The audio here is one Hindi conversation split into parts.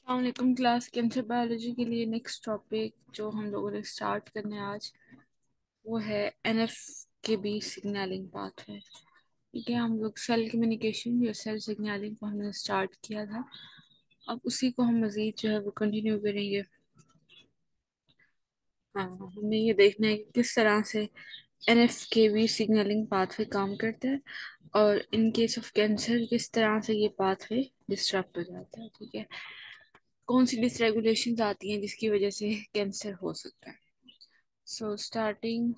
अस्सलाम क्लास कैंसर बायोलॉजी के लिए नेक्स्ट टॉपिक जो हम लोगों ने स्टार्ट करने आज वो है एनएफ के बी सिग्नलिंग पाथवे। ठीक है, हम लोग सेल कम्युनिकेशन या सेल सिग्नलिंग को हमने स्टार्ट किया था। अब उसी को हम मज़ीद जो है वो कंटिन्यू करेंगे। हाँ, हमें ये देखना है कि किस तरह से एनएफ के बी सिग्नलिंग पाथवे काम करता है और इन केस ऑफ कैंसर किस तरह से ये पाथवे डिस्टर्ब हो जाता है। ठीक है, कौन सी डिसरेगुलेशंस आती हैं जिसकी वजह से कैंसर हो सकता है। So starting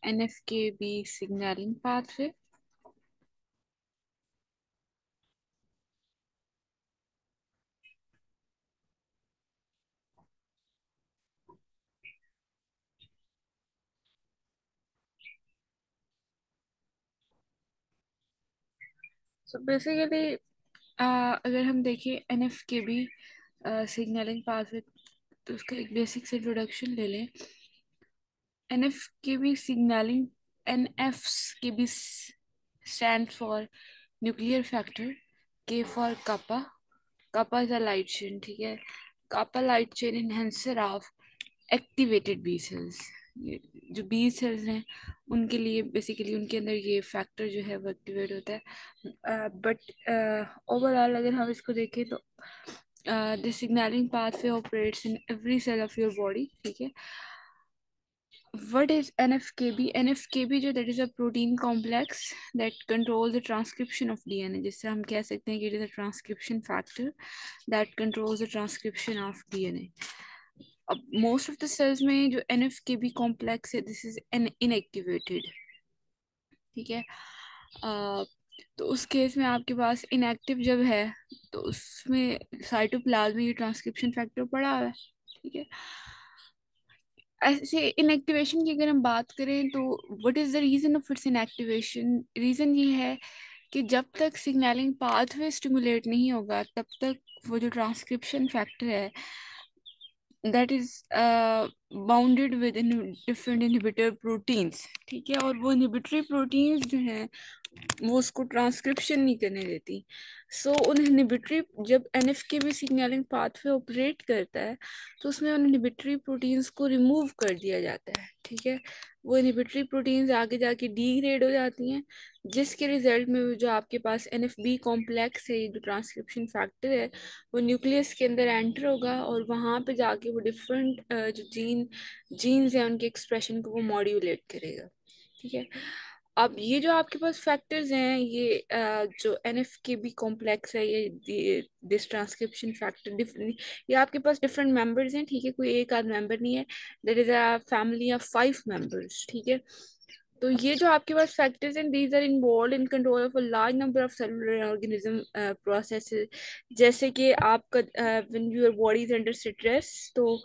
NF-κB signaling pathway. So basically अगर हम देखें NF-κB सिग्नलिंग पाथवे तो उसका एक बेसिक से इंट्रोडक्शन ले लें। NF-κB signaling, NF-κB stand for nuclear factor, K for kappa, kappa is a light chain। ठीक है, kappa light chain enhancer of activated B cells. जो बी सेल्स हैं उनके लिए बेसिकली उनके अंदर ये फैक्टर जो है वो एक्टिवेट होता है। बट ओवरऑल अगर हम इसको देखें तो this signalling pathway operates in every cell of your body. ठीक है, what is NF-κB? NF-κB जो that is a protein complex that controls the transcription of DNA, जिससे हम कह सकते हैं कि it is a transcription factor that controls the transcription of DNA। अब मोस्ट ऑफ द सेल्स में जो NF-κB कॉम्प्लेक्स है दिस इज इनएक्टिवेटेड। ठीक है, अ, तो उस केस में आपके पास इनएक्टिव जब है तो उसमें साइटोप्लाज्म में ये ट्रांसक्रिप्शन फैक्टर पड़ा हुआ है। ठीक है, ऐसे इनएक्टिवेशन की अगर हम बात करें तो what is the reason of its inactivation. Reason ये है कि जब तक सिग्नलिंग पाथवे स्टिमुलेट नहीं होगा तब तक वो जो ट्रांसक्रिप्शन फैक्टर है that is bounded with different inhibitor proteins. ठीक है, और वो इनहिबिटरी प्रोटीन्स जो हैं वो उसको ट्रांसक्रिप्शन नहीं करने देती। सो उन इनहिबिटरी जब एनएफ के भी सिग्नलिंग पाथवे ऑपरेट करता है तो उसमें उन इनहिबिटरी प्रोटीन्स को रिमूव कर दिया जाता है। ठीक है, वो इनहिबिटरी प्रोटीन्स आगे जाके डीग्रेड हो जाती हैं जिसके रिजल्ट में जो आपके पास NF-B कॉम्प्लेक्स है, ये जो ट्रांसक्रिप्शन फैक्टर है, वो न्यूक्लियस के अंदर एंटर होगा और वहाँ पे जाके वो डिफरेंट जो जीन्स हैं उनके एक्सप्रेशन को वो मॉड्यूलेट करेगा। ठीक है, अब ये जो आपके पास फैक्टर्स हैं ये जो NF-κB कॉम्प्लेक्स है ये दिस ट्रांसक्रिप्शन फैक्टर डिफरेंट, ये आपके पास डिफरेंट मेंबर्स हैं। ठीक है, कोई एक आध मेंबर नहीं है, there is a family of 5 members. ठीक है, तो ये जो आपके पास फैक्टर्स हैं these are involved in control of a large number of cellular organism processes. जैसे कि आपका when your body is under stress तो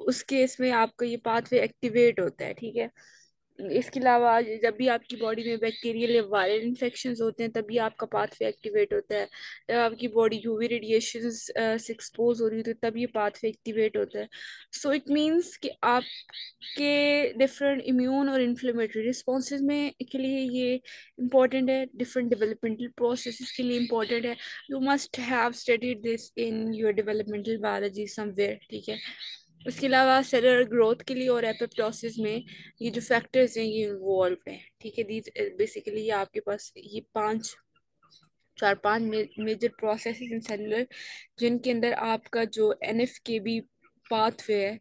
उस केस में आपका ये पाथवे एक्टिवेट होता है। ठीक है, इसके अलावा जब भी आपकी बॉडी में बैक्टीरियल या वायरल इन्फेक्शंस होते हैं तभी आपका पाथवे एक्टिवेट होता है। जब आपकी बॉडी यूवी रेडिएशन से एक्सपोज हो रही है तो तब ये पाथवे एक्टिवेट होता है। सो इट मीन्स कि आपके डिफरेंट इम्यून और इन्फ्लेमेटरी रिस्पॉन्सेज में के लिए ये इम्पोर्टेंट है, डिफरेंट डेवलपमेंटल प्रोसेसेस के लिए इम्पोर्टेंट है। You must have studied this in your developmental biology somewhere. ठीक है, उसके अलावा सेलुलर ग्रोथ के लिए और एपोप्टोसिस में ये जो फैक्टर्स हैं ये इन्वॉल्व हैं। ठीक है, दीज बेसिकली ये आपके पास ये चार पांच मेजर प्रोसेस इन सेलुलर जिनके अंदर आपका जो NF-κB पाथवे है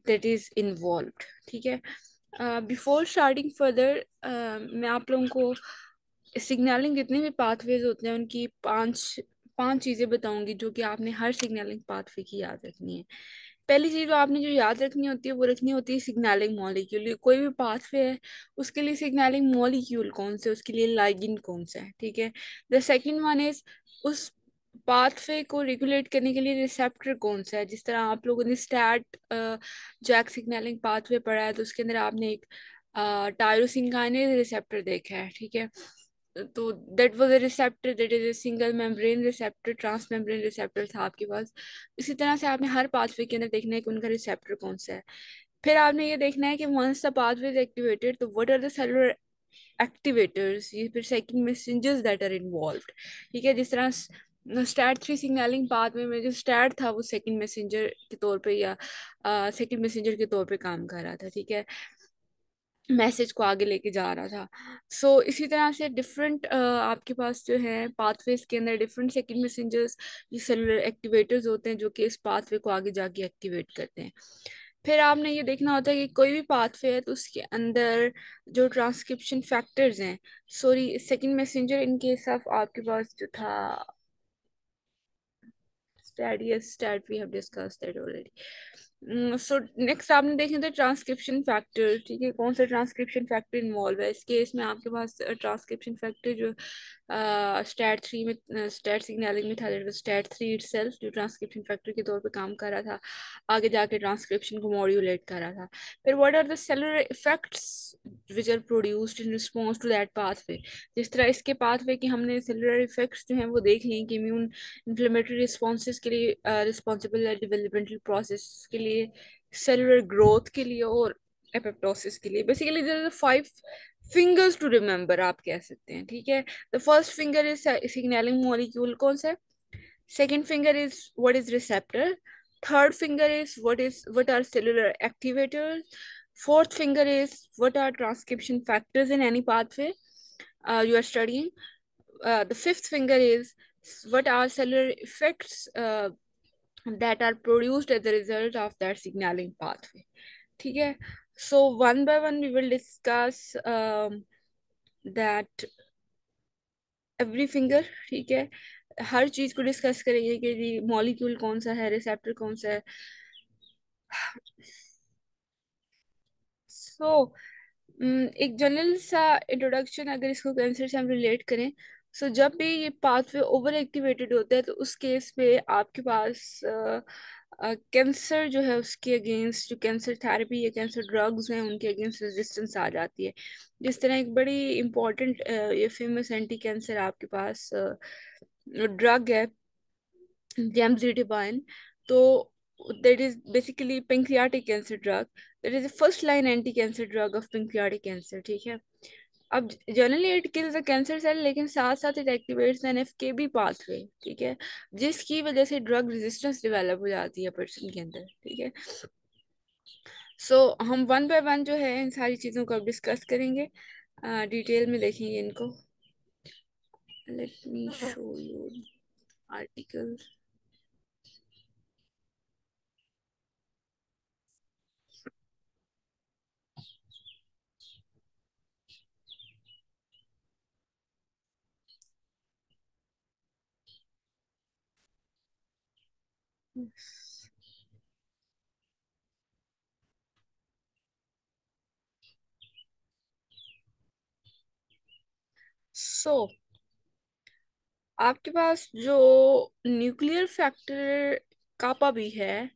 दैट इज इन्वॉल्व्ड। ठीक है, बिफोर स्टार्टिंग फर्दर मैं आप लोगों को सिग्नलिंग जितने भी पाथवेज होते हैं उनकी पांच पांच चीज़ें बताऊंगी जो कि आपने हर सिग्नलिंग पाथवे की याद रखनी है। पहली चीज जो आपने जो याद रखनी होती है वो रखनी होती है सिग्नलिंग मॉलिक्यूल। कोई भी पाथवे है उसके लिए सिग्नलिंग मॉलिक्यूल कौन से, उसके लिए लाइगेंड कौन सा है। ठीक है, द सेकंड वन इज उस पाथवे को रेगुलेट करने के लिए रिसेप्टर कौन सा है। जिस तरह आप लोगों ने स्टैट जैक सिग्नलिंग पाथवे पढ़ा है तो उसके अंदर आपने एक टायरोसिन काइनेज रिसेप्टर देखा है। ठीक है, तो that was a receptor, that is a single membrane receptor, transmembrane receptor था आपके पास। इसी तरह से आपने हर पाथवे के अंदर देखना है कि उनका रिसेप्टर कौन सा है। फिर आपने ये देखना है कि once the pathway is activated तो what are the cellular activators, ये फिर second messengers that are involved. ठीक है, जिस तरह स्टैट थ्री सिग्नलिंग पाथवे में जो स्टैट था वो सेकंड मैसेंजर के तौर पे या सेकंड मैसेंजर के तौर पे काम कर रहा था, ठीक है, मैसेज को आगे लेके जा रहा था। इसी तरह से डिफरेंट आपके पास जो है पाथवेज के अंदर डिफरेंट सेकंड मैसेंजर्स, ये सेलुलर एक्टिवेटर्स होते हैं जो कि इस पाथवे को आगे जाके एक्टिवेट करते हैं। फिर आपने ये देखना होता है कि कोई भी पाथवे है तो उसके अंदर जो ट्रांसक्रिप्शन फैक्टर्स हैं, sorry second messenger in case of आपके पास जो था stat, yes, stat, we have discussed that already. So next आपने देखें तो ट्रांसक्रिप्शन फैक्टर, ठीक है, कौन सा ट्रांसक्रिप्शन फैक्टर इन्वॉल्व है इस केस में? आपके पास ट्रांसक्रिप्शन फैक्टर जो स्टैट थ्री में स्टैट सिग्नलिंग में था, स्टैट थ्री इटसेल्फ जो ट्रांसक्रिप्शन फैक्टर के तौर पे काम कर रहा था, आगे जाके ट्रांसक्रिप्शन को मॉड्यूलेट कर रहा था। फिर what are the cellular effects which are produced in response to that pathway. जिस तरह इसके पाथवे की हमने सेलुलर इफेक्ट्स जो हैं वो देख लिए कि इम्यून इन्फ्लेमेटरी रिस्पॉन्सेज के लिए रिस्पॉन्सिबल है, डेवलपमेंटल प्रोसेस के लिए, सेलुलर ग्रोथ के लिए और एपोप्टोसिस के लिए। Basically there are five fingers to remember, आप कह सकते हैं, ठीक है। The first finger is signalling molecule, कौन सा है? Second finger is what is receptor. Third finger is what are cellular activators. Fourth finger is what are transcription factors in any pathway you are studying. The fifth finger is what are cellular effects that are produced as a result of that signaling pathway, ठीक है। So one by one we will discuss that every finger, ठीक है, हर चीज को डिस्कस करेंगे कि जी मॉलिक्यूल कौन सा है, रिसेप्टर कौन सा है। सो एक जनरल सा इंट्रोडक्शन अगर इसको कैंसर से हम रिलेट करें, जब भी ये पाथवे ओवर एक्टिवेटेड होता है तो उस केस पे आपके पास कैंसर जो है उसके अगेंस्ट जो कैंसर थेरेपी या कैंसर ड्रग्स हैं उनके अगेंस्ट रेजिस्टेंस आ जाती है। जिस तरह एक बड़ी इंपॉर्टेंट ये फेमस एंटी कैंसर आपके पास ड्रग है gemcitabine, तो that is basically pancreatic cancer drug, that is a first line anti cancer drug of pancreatic cancer, ठीक है। अब generally it kills the cancer cell, लेकिन साथ साथ इट एक्टिवेट्स एनएफकेबी पाथवे, ठीक है, जिसकी वजह से ड्रग रेजिस्टेंस डेवलप हो जाती है पर्सन के अंदर, ठीक है। हम वन बाय वन जो है इन सारी चीज़ों को अब डिस्कस करेंगे, डिटेल में देखेंगे इनको। Let me show you article. So आपके पास जो न्यूक्लियर फैक्टर कापा भी है,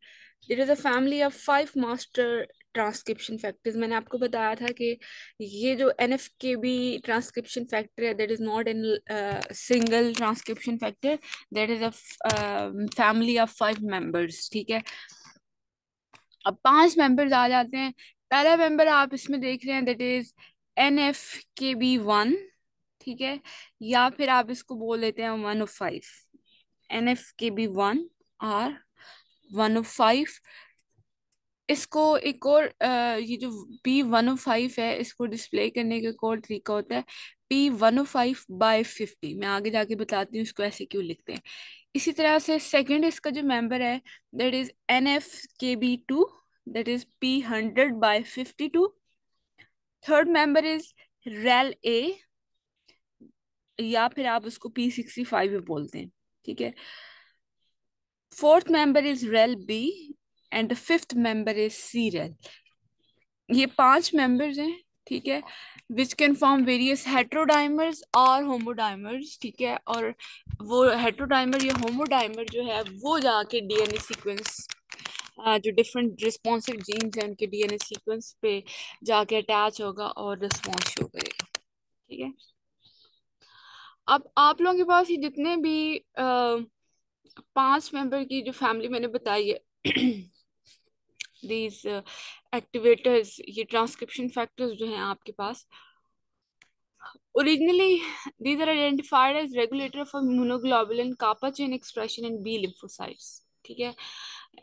it is a family of five master transcription factors. मैंने आपको बताया था कि ये जो N F K B transcription factor है, that is not an single transcription factor, that is a family of five members, ठीक है। अब पांच मेंबर्स आ जाते हैं। पहला मेंबर आप इसमें देख रहे हैं, दैट इज NF-kB1, ठीक है, या फिर आप इसको बोल देते हैं 1 of 5, NF-kB1 और 1 of 5। इसको एक और ये जो P1 of 5 है, इसको डिस्प्ले करने का एक और तरीका होता है, P1 of 5/50। मैं आगे जाके बताती हूँ इसको ऐसे क्यों लिखते हैं। इसी तरह से सेकंड इसका जो मेंबर है, that is NF-kB2, that is P100/52। Third member is REL-A, या फिर आप उसको P65 भी बोलते हैं, ठीक है। Fourth member is REL-B and the fifth member is CREL। ये पांच मेंबर्स हैं, ठीक है, विच कैन फॉर्म वेरियस हेट्रोडाइमर्स और होमोडाइमर्स, ठीक है। और वो हेट्रोडाइमर या होमोडाइमर जो है वो जाके डीएनए सीक्वेंस, जो डिफरेंट रिस्पॉन्सिव जीन्स हैं उनके डीएनए सीक्वेंस पे जाके अटैच होगा और रिस्पॉन्स शो करेगा, ठीक है। अब आप लोगों के पास ये जितने भी पांच मेंबर की जो फैमिली मैंने बताई है, दीज एक्टिवेटर्स, ये ट्रांसक्रिप्शन फैक्टर्स जो हैं आपके पास, Originally, these are identified as regulator of immunoglobulin kappa chain expression in B lymphocytes. ठीक है,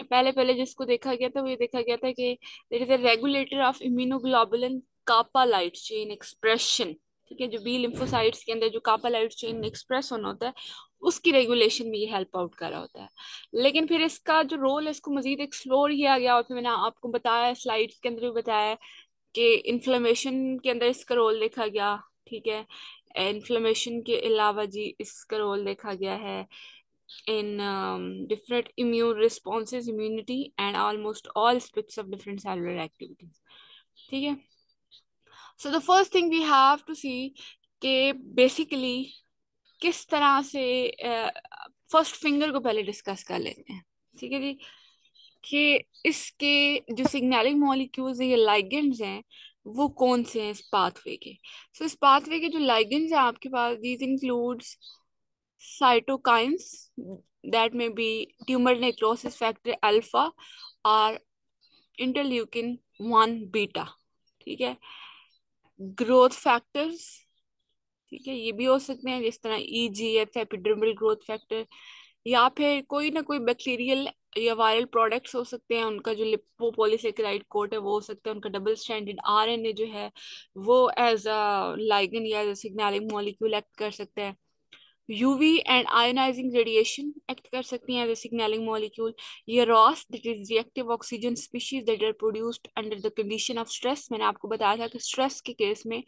पहले पहले जिसको देखा गया था वो ये देखा गया था कि there is a regulator of immunoglobulin kappa light chain expression. ठीक है, जो बी लिम्फोसाइट्स के अंदर जो कापा लाइट चेन एक्सप्रेस होना होता है उसकी रेगुलेशन में ये हेल्प आउट कर रहा होता है। लेकिन फिर इसका जो रोल है इसको मजीद एक्सप्लोर किया गया और फिर मैंने आपको बताया, स्लाइड्स के अंदर भी बताया कि इन्फ्लेमेशन के अंदर इसका रोल देखा गया। ठीक है, इन्फ्लेमेशन के अलावा जी इसका रोल देखा गया है in different immune responses, immunity, and almost all aspects of different cellular activities. ठीक है, so the first thing we have to see कि basically किस तरह से फर्स्ट फिंगर को पहले डिस्कस कर लेते हैं। ठीक है जी, कि इसके जो सिग्नलिंग मॉलिक्यूल्स हैं, ये लाइगेंड्स हैं, वो कौन से हैं इस पाथवे के। सो इस पाथवे के जो लाइगेंड्स हैं आपके पास, these includes cytokines that may be tumor necrosis factor alpha or interleukin 1 beta। ठीक है, ग्रोथ फैक्टर्स, ठीक है, ये भी हो सकते हैं जिस तरह EGF एपिडर्मल ग्रोथ फैक्टर, या फिर कोई ना कोई बैक्टीरियल या वायरल प्रोडक्ट्स हो सकते हैं, उनका जो लिपोपॉलीसेकेराइड कोट है वो हो सकता है, उनका डबल स्ट्रैंडेड RNA जो है वो एज अ लाइगेंड या as a signalling molecule act कर सकता है। UV and ionising radiation act कर सकती हैं एज ए सिग्नलिंग मॉलिक्यूल। ये ROS that is reactive oxygen species that are produced under the condition of stress. मैंने आपको बताया था कि स्ट्रेस के केस में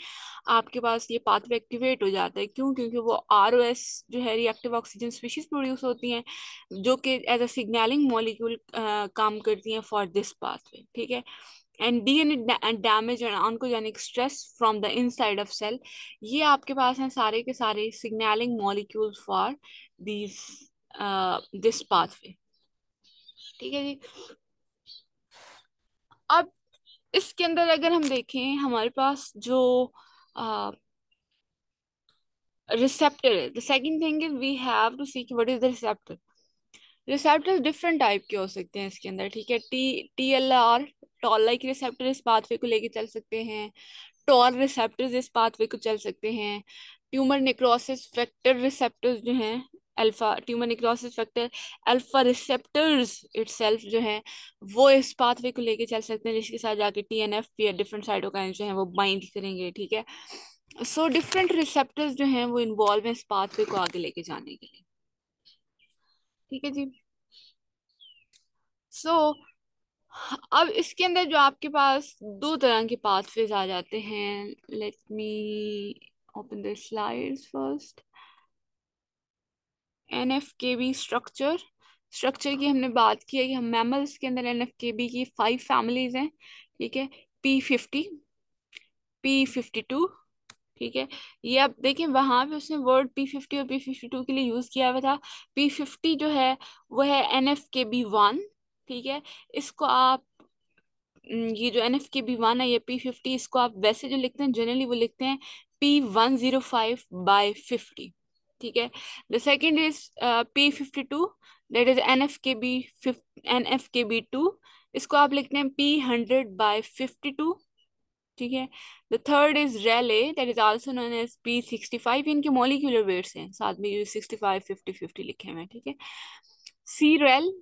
आपके पास ये पाथवे एक्टिवेट हो जाता है। क्यों? क्योंकि वो ROS जो है रिएक्टिव ऑक्सीजन स्पीशीज प्रोड्यूस होती हैं जो कि एज अ सिग्नलिंग मॉलिक्यूल काम करती हैं फॉर दिस पाथवे। ठीक है, and DNA damage and oncogenic stress from the inside of cell, ये आपके पास हैं सारे के सारे signalling molecules for this this pathway. ठीक है जी, अब इसके अंदर अगर हम देखें हमारे पास जो रिसेप्टर है, the second thing is we have to see what is the receptor. Receptors different type के हो सकते हैं इसके अंदर। ठीक है, TLR टॉल लाइक रिसेप्टर इस पाथवे को लेके चल सकते हैं, टॉर रिसेप्टर्स इस पाथवे को चल सकते हैं, ट्यूमर नेक्रोसिस फैक्टर रिसेप्टर्स जो हैं alpha tumour necrosis factor alpha receptors itself जो है वो इस पाथवे को लेके चल सकते हैं, जिसके साथ जाके TNF या डिफरेंट साइटोकाइंस जो हैं वो बाइंड करेंगे। ठीक है, सो डिफरेंट रिसेप्टर्स जो हैं वो इन्वॉल्व हैं इस पाथवे को आगे लेके जाने के लिए। ठीक है जी, सो अब इसके अंदर जो आपके पास दो तरह के पाथवेज आ जाते हैं। Let me open the slides first. NFKB structure, structure की हमने बात की है कि हम मैमल्स के अंदर NFKB की 5 फैमिलीज हैं। ठीक है, P50, P52। ठीक है, ये आप देखें वहां पे उसने वर्ड P50 और P52 के लिए यूज किया हुआ था। P50 जो है वो है NFKB1। ठीक है, इसको आप ये जो NFKB1 है ये P50, इसको आप वैसे जो लिखते हैं जनरली वो लिखते हैं P105/50। ठीक है, the second is P52 that is NFKB2, इसको आप लिखते हैं P100/52। ठीक है, the third is RelA that is also known as P65। इनके मॉलिक्यूलर वेट्स हैं साथ में जो 65 50 50 लिखे हुए हैं। ठीक है, C Rel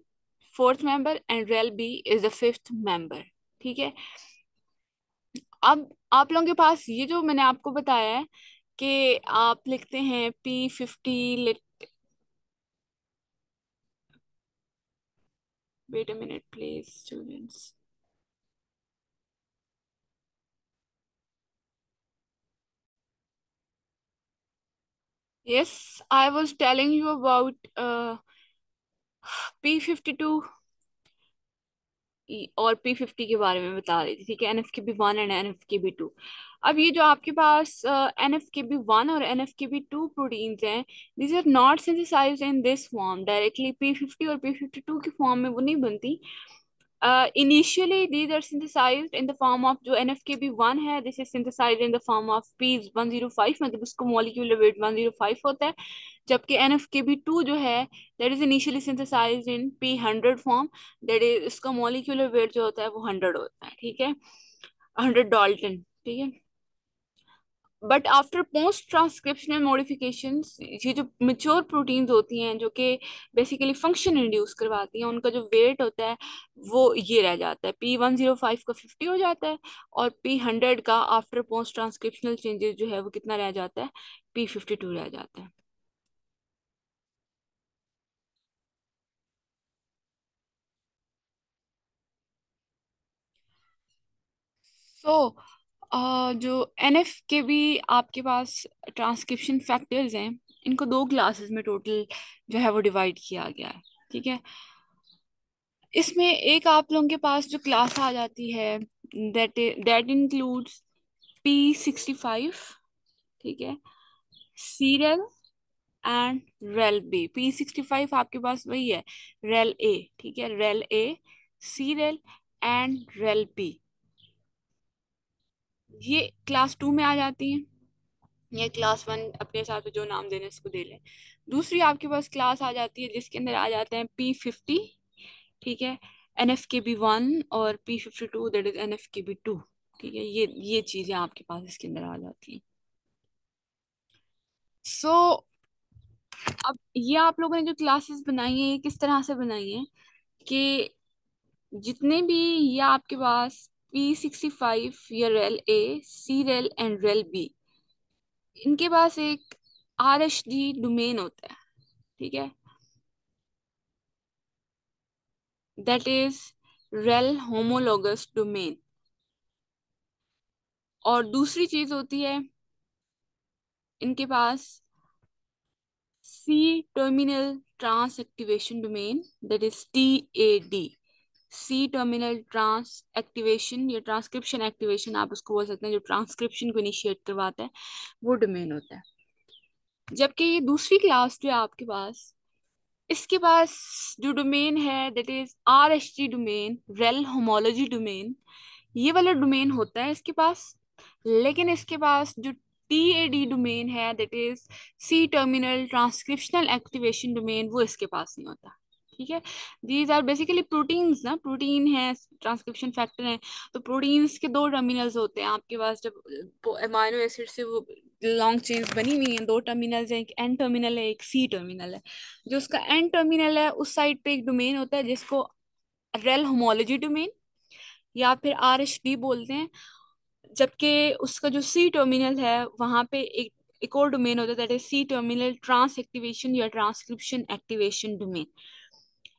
fourth member and Rel B is the fifth member. ठीक है, अब आप लोगों के पास ये जो मैंने आपको बताया है कि आप लिखते हैं P50, wait a minute please students. Yes, I was telling you about P52 और P50 के बारे में बता रही थी। ठीक है, NFKB1 एंड NFKB2। अब ये जो आपके पास NFKB1 और NFKB2 प्रोटीन्स हैं, these are not synthesised in this form directly. P50 और P52 की फॉर्म में वो नहीं बनती। Initially these are synthesized in the form of जो NFKB1 है, this is synthesized in the form of P105, मतलब उसको molecular weight 105 होता है। जबकि NFKB2 जो है that is initially synthesized in P100 form, that is इसका molecular weight जो होता है वो 100 होता है। ठीक है, 100 डाल्टन। ठीक है, but after post transcriptional modifications, ये जो मेच्योर प्रोटीन्स होती हैं जो कि बेसिकली फंक्शन इंड्यूस करवाती हैं, उनका जो वेट होता है वो ये रह जाता है, P105 का 50 हो जाता है, और P100 का आफ्टर पोस्ट ट्रांसक्रिप्शनल चेंजेस जो है वो कितना रह जाता है, P52 रह जाता है। सो जो NF के भी आपके पास ट्रांसक्रिप्शन फैक्टर्स हैं, इनको दो क्लासेस में टोटल जो है वो डिवाइड किया गया है। ठीक है, इसमें एक आप लोगों के पास जो क्लास आ जाती है, दैट इंक्लूड्स P65, ठीक है, serial and Rel B. P65 आपके पास वही है, रेल ए, ठीक है, Rel A, c Rel and Rel B, ये क्लास 2 में आ जाती हैं। ये क्लास 1 अपने हिसाब से जो नाम देने इसको दे लें। दूसरी आपके पास क्लास आ जाती है जिसके अंदर आ जाते हैं P50, ठीक है, NF-kB1, और P52 दैट इज NF-kB2। ठीक है, ये चीजें आपके पास इसके अंदर आ जाती हैं। सो अब ये आप लोगों ने जो क्लासेस बनाई है, ये किस तरह से बनाई है कि जितने भी ये आपके पास P65 या Rel A, C Rel and Rel B, इनके पास एक RHD डोमेन होता है, ठीक है, that is Rel homologous domain. और दूसरी चीज होती है इनके पास C terminal trans activation domain, that is TAD। C terminal trans activation या ट्रांसक्रिप्शन एक्टिवेशन आप उसको बोल सकते हैं, जो ट्रांसक्रिप्शन को इनिशिएट करवाता है, वो डोमेन होता है। जबकि ये दूसरी क्लास जो है आपके पास, इसके पास जो डोमेन है that is RHD domain, rail homology domain, ये वाला डोमेन होता है इसके पास। लेकिन इसके पास जो TAD डोमेन है that is C terminal transcriptional activation domain, वो इसके पास नहीं होता। ठीक है, दीज आर बेसिकली प्रोटीन्स ना, प्रोटीन है, ट्रांसक्रिप्शन फैक्टर है, तो प्रोटीन्स के दो टर्मिनल्स होते हैं आपके पास। जब अमाइनो एसिड से वो लॉन्ग चेन्स बनी हुई हैं, दो टर्मिनल्स हैं, एक N टर्मिनल है, एक C टर्मिनल है। जो उसका N टर्मिनल है उस साइड पे एक डोमेन होता है जिसको रेल होमोलॉजी डोमेन या फिर RHD बोलते हैं। जबकि उसका जो C टर्मिनल है वहां पे एक और डोमेन होता है, that is C terminal trans activation या ट्रांसक्रिप्शन एक्टिवेशन डोमेन।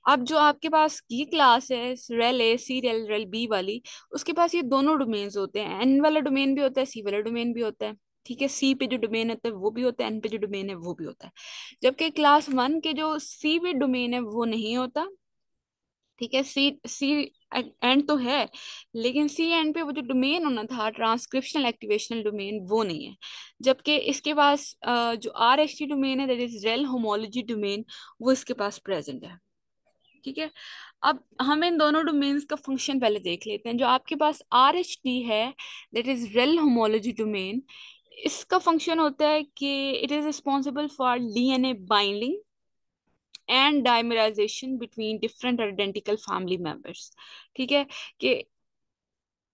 अब जो आपके पास ये क्लास है Rel A, C Rel, Rel B वाली, उसके पास ये दोनों डोमेन्स होते हैं, एन वाला डोमेन भी होता है, सी वाला डोमेन भी होता है। ठीक है, सी पे जो डोमेन होता है वो भी होता है, एन पे जो डोमेन है वो भी होता है। जबकि क्लास 1 के जो सी पे डोमेन है वो नहीं होता। ठीक है, सी सी एंड तो है, लेकिन सी एंड पे वो जो डोमेन होना था ट्रांसक्रिप्शनल एक्टिवेशनल डोमेन, वो नहीं है। जबकि इसके पास जो RHD डोमेन है that is rail homology domain, वो इसके पास प्रेजेंट है। ठीक है, अब हम इन दोनों डोमेन्स का फंक्शन पहले देख लेते हैं। जो आपके पास RHD है that is rail homology domain, इसका फंक्शन होता है कि it is responsible for DNA binding and dimerisation between different identical family members. ठीक है, कि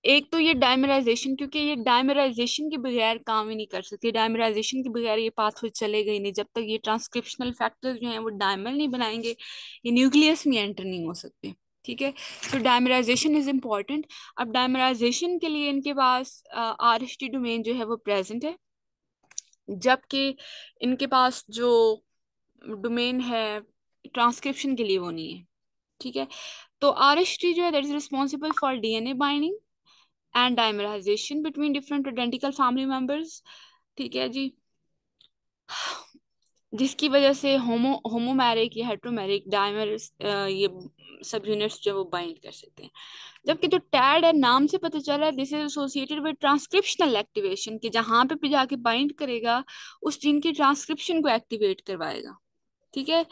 एक तो ये डायमराइजेशन, क्योंकि ये डायमराइजेशन के बगैर काम ही नहीं कर सकती, डायमराइजेशन के बगैर ये पाथवे चलेगा ही नहीं। जब तक ये ट्रांसक्रिप्शनल फैक्टर्स जो हैं वो डायमर नहीं बनाएंगे, ये न्यूक्लियस में एंटर नहीं हो सकते। ठीक है, तो डायमराइजेशन इज इम्पॉर्टेंट। अब डायमराइजेशन के लिए इनके पास RHD डोमेन जो है वो प्रेजेंट है, जबकि इनके पास जो डोमेन है ट्रांसक्रिप्शन के लिए वो नहीं है। ठीक है, तो RHD जो है that is responsible for DNA binding and dimerisation between different identical family members. ठीक है जी, जिसकी वजह से होमोमेरिक या हेट्रोमेरिक डाइमर्स ये सब यूनिट्स जो वो बाइंड कर सकते हैं। जबकि जो टैड है, नाम से पता चल रहा है this is associated with transcriptional activation, कि जहां पे जाके बाइंड करेगा उस जीन की ट्रांसक्रिप्शन को एक्टिवेट करवाएगा। ठीक है,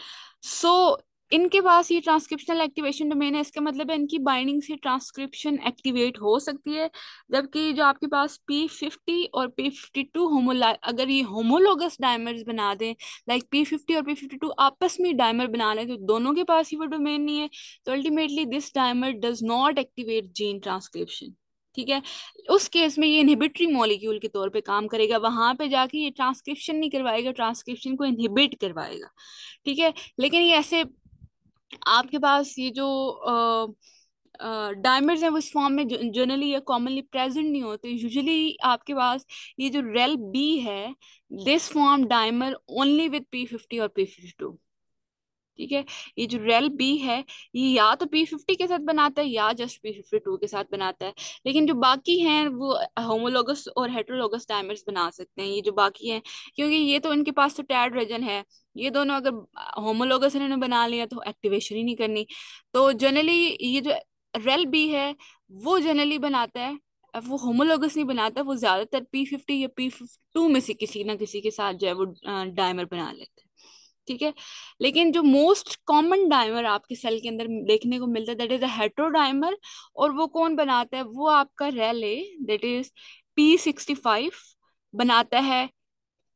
सो इनके पास ये ट्रांसक्रिप्शनल एक्टिवेशन डोमेन है, इसका मतलब है इनकी बाइंडिंग से ट्रांसक्रिप्शन एक्टिवेट हो सकती है। जबकि जो आपके पास P50 और P52 होमोला अगर ये होमोलोगस डायमर्स बना दें, लाइक P50 और P52 आपस में डायमर बना लें, तो दोनों के पास ही वो डोमेन नहीं है, तो ultimately this dimer does not activate gene transcription. ठीक है, उस केस में ये इनहिबिटरी मॉलिक्यूल के तौर पे काम करेगा, वहां पे जाके ये ट्रांसक्रिप्शन नहीं करवाएगा, ट्रांसक्रिप्शन को इनहिबिट करवाएगा। ठीक है, लेकिन ये ऐसे आपके पास ये जो डायमर्स हैं वो इस फॉर्म में जनरली या कॉमनली प्रेजेंट नहीं होते। यूजुअली आपके पास ये जो रेल बी है, this form dimer only with P50 और P52। ठीक है, ये जो रेल बी है ये या तो P50 के साथ बनाता है या जस्ट P52 के साथ बनाता है, लेकिन जो बाकी हैं वो होमोलोगस और हेटेरोलोगस डायमर्स बना सकते हैं, ये जो बाकी हैं, क्योंकि ये तो इनके पास तो टैड रीजन है। ये दोनों अगर होमोलोगस इन्होंने बना लिया तो एक्टिवेशन ही नहीं करनी। तो जनरली ये जो रेल बी है वो जनरली बनाता है, अब वो होमोलोगस नहीं बनाता, वो ज्यादातर P50 या P52 में से किसी ना किसी के साथ जो है वो डायमर बना लेते हैं। ठीक है, लेकिन जो मोस्ट कॉमन डायमर आपके सेल के अंदर देखने को मिलता है दैट इज अ हेटेरोडाइमर, और वो कौन बनाता है, वो आपका rail A that is P65 बनाता है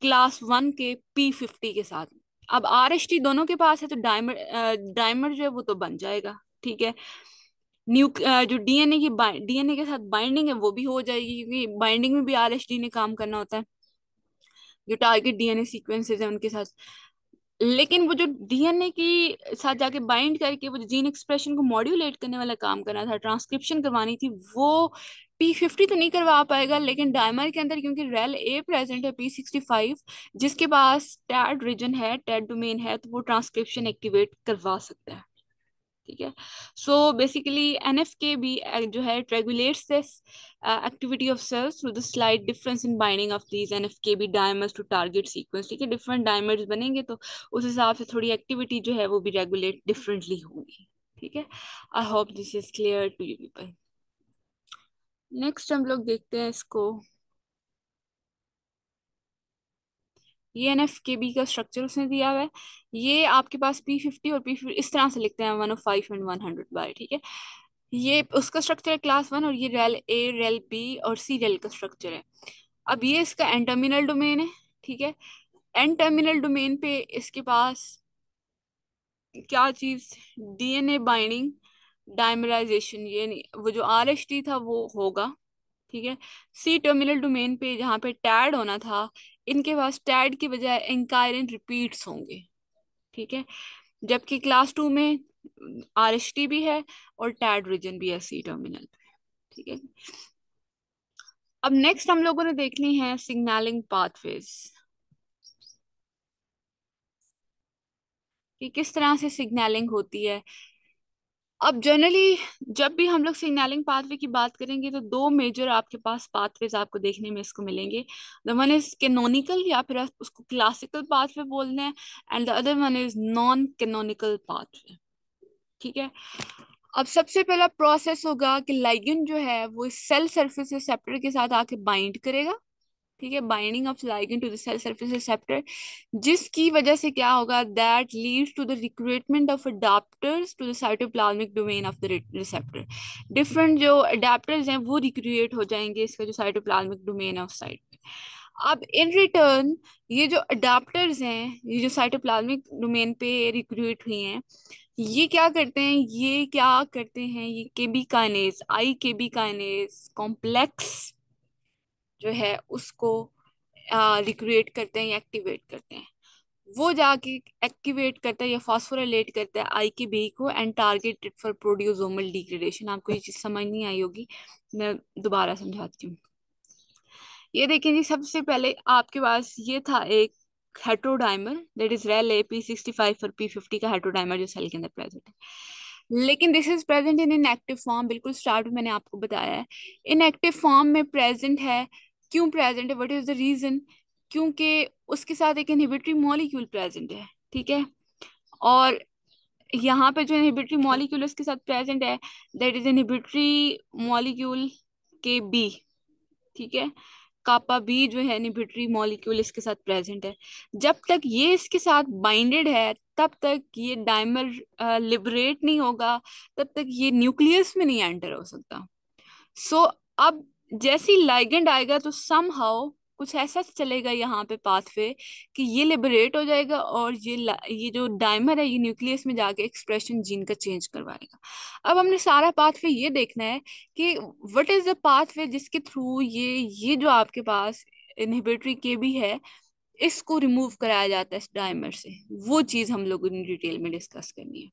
क्लास 1 के P50 के साथ। अब RHT दोनों के पास है तो डायमर डायमर जो है वो तो बन जाएगा। ठीक है, जो डीएनए की डीएनए के साथ बाइंडिंग है वो भी हो जाएगी, क्योंकि बाइंडिंग में भी RHT ने काम करना होता है, जो टारगेट डीएनए सीक्वेंसेस हैं उनके साथ। लेकिन वो जो डीएनए की साथ जाके बाइंड करके वो जो जीन एक्सप्रेशन को मॉड्यूलेट करने वाला काम करना था, ट्रांसक्रिप्शन करवानी थी, वो P50 तो नहीं करवा पाएगा, लेकिन डायमर के अंदर क्योंकि रेल ए प्रेजेंट है P65 जिसके पास टैड रीजन है, टैड डोमेन है, तो वो ट्रांसक्रिप्शन एक्टिवेट करवा सकता है। ठीक है, सो बेसिकली एनएफके भी जो है it regulates this activity of cells through the slight difference in binding of these NFKB dimers to target sequence। ठीक है, डिफरेंट डायमर्स बनेंगे तो उस हिसाब से थोड़ी एक्टिविटी जो है वो भी रेगुलेट डिफरेंटली होगी। ठीक है, I hope this is clear to you people. Next हम लोग देखते हैं इसको, ये NFKB का स्ट्रक्चर उसने दिया हुआ है। ये आपके पास P50 और P50 इस तरह से लिखते हैं 105 एंड 100 बाय। ठीक है, ये उसका स्ट्रक्चर है क्लास 1, और ये रेल ए रेल बी और सी रेल का स्ट्रक्चर है। अब ये इसका एन टर्मिनल डोमेन है। ठीक है, एन टर्मिनल डोमेन पे इसके पास क्या चीज, डीएनए बाइंडिंग डायमराइजेशन, ये नहीं, वो जो RHT था वो होगा। ठीक है, सी टर्मिनल डोमेन पे जहाँ पे टैड होना था, इनके पास टैड की बजाय एंकायरन रिपीट्स होंगे। ठीक है, जबकि क्लास 2 में RHT भी है और टैड रीजन भी है सी टर्मिनल पे। ठीक है, अब नेक्स्ट हम लोगों ने देखनी है सिग्नलिंग पाथवेज, कि किस तरह से सिग्नलिंग होती है। अब जनरली जब भी हम लोग सिग्नलिंग पाथवे की बात करेंगे तो दो मेजर आपके पास पाथवेज आपको देखने में इसको मिलेंगे। द वन इज कैनोनिकल, या फिर आप उसको क्लासिकल पाथवे बोलते हैं, and the other one is non canonical pathway. ठीक है, अब सबसे पहला प्रोसेस होगा कि लाइगेंड जो है वो सेल सरफेस रिसेप्टर के साथ आके बाइंड करेगा। ठीक है, binding of ligand to the cell surface receptor, जिसकी वजह से क्या होगा, that leads to the recruitment of adaptors to the cytoplasmic domain of the receptor. Different जो अडाप्टर्स हैं वो रिक्रिएट हो जाएंगे इसका जो साइटोप्लाज्मिक डोमेन है उस साइट पे। अब इन रिटर्न ये जो अडाप्टर्स हैं, ये जो साइटोप्लाज्मिक डोमेन पे रिक्रूट हुई हैं, ये क्या करते हैं, ये केबी काइनेज, आई केबी काइनेज कॉम्प्लेक्स जो है उसको रिक्रिएट करते हैं या एक्टिवेट करते हैं। वो जाके एक्टिवेट करता है या फॉस्फोराइलेट करता है आई के बी को, एंड टारगेटेड फॉर प्रोड्यूसोमल डिग्रेडेशन। आपको ये चीज समझ नहीं आई होगी, मैं दोबारा समझाती हूँ। ये देखें जी, सबसे पहले आपके पास ये था एक heterodimer that is Rel A P65 और P50 का हेटेरोडाइमर जो सेल के अंदर प्रेजेंट है, लेकिन this is present in inactive form. बिल्कुल स्टार्ट में मैंने आपको बताया है इनएक्टिव फॉर्म में प्रेजेंट है। क्यों प्रेजेंट है, व्हाट इज द रीजन, क्योंकि उसके साथ एक इनहिबिटरी मॉलिक्यूल प्रेजेंट है। ठीक है, और यहाँ पे जो इनहिबिटरी मॉलिक्यूल उसके साथ प्रेजेंट है दैट इज इनहिबिटरी मॉलिक्यूल के बी। ठीक है, कापा बी जो है इनहिबिटरी मॉलिक्यूल इसके साथ प्रेजेंट है। जब तक ये इसके साथ बाइंडेड है तब तक ये डाइमर लिबरेट नहीं होगा, तब तक ये न्यूक्लियस में नहीं एंटर हो सकता। सो अब जैसी लाइगेंड आएगा तो समहाउ कुछ ऐसा चलेगा यहाँ पे पाथवे कि ये लिबरेट हो जाएगा और ये जो डाइमर है ये न्यूक्लियस में जाके एक्सप्रेशन जीन का चेंज करवाएगा। अब हमने सारा पाथवे ये देखना है कि व्हाट इज द पाथवे जिसके थ्रू ये जो आपके पास इनहिबिटरी के भी है इसको रिमूव कराया जाता है इस डाइमर से। वो चीज हम लोग इन डिटेल में डिस्कस करनी है।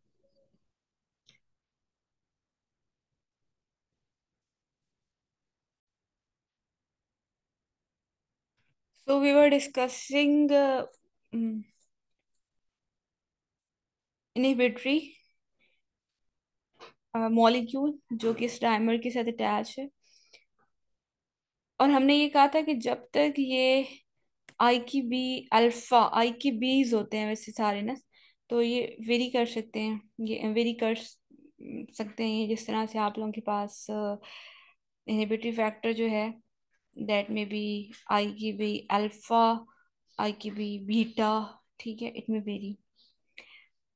So we were discussing inhibitory molecule जो कि इस डाइमर के साथ अटैच है। और हमने ये कहा था कि जब तक ये आई की बी अल्फा आई की बीज होते हैं वैसे सारे ना, तो ये वेरी कर सकते हैं, ये वेरी कर सकते हैं ये जिस तरह से आप लोगों के पास इनहिबिटरी फैक्टर जो है दैट में बी आई की बी अल्फा, आई की बी बीटा, ठीक है, इट में वेरी।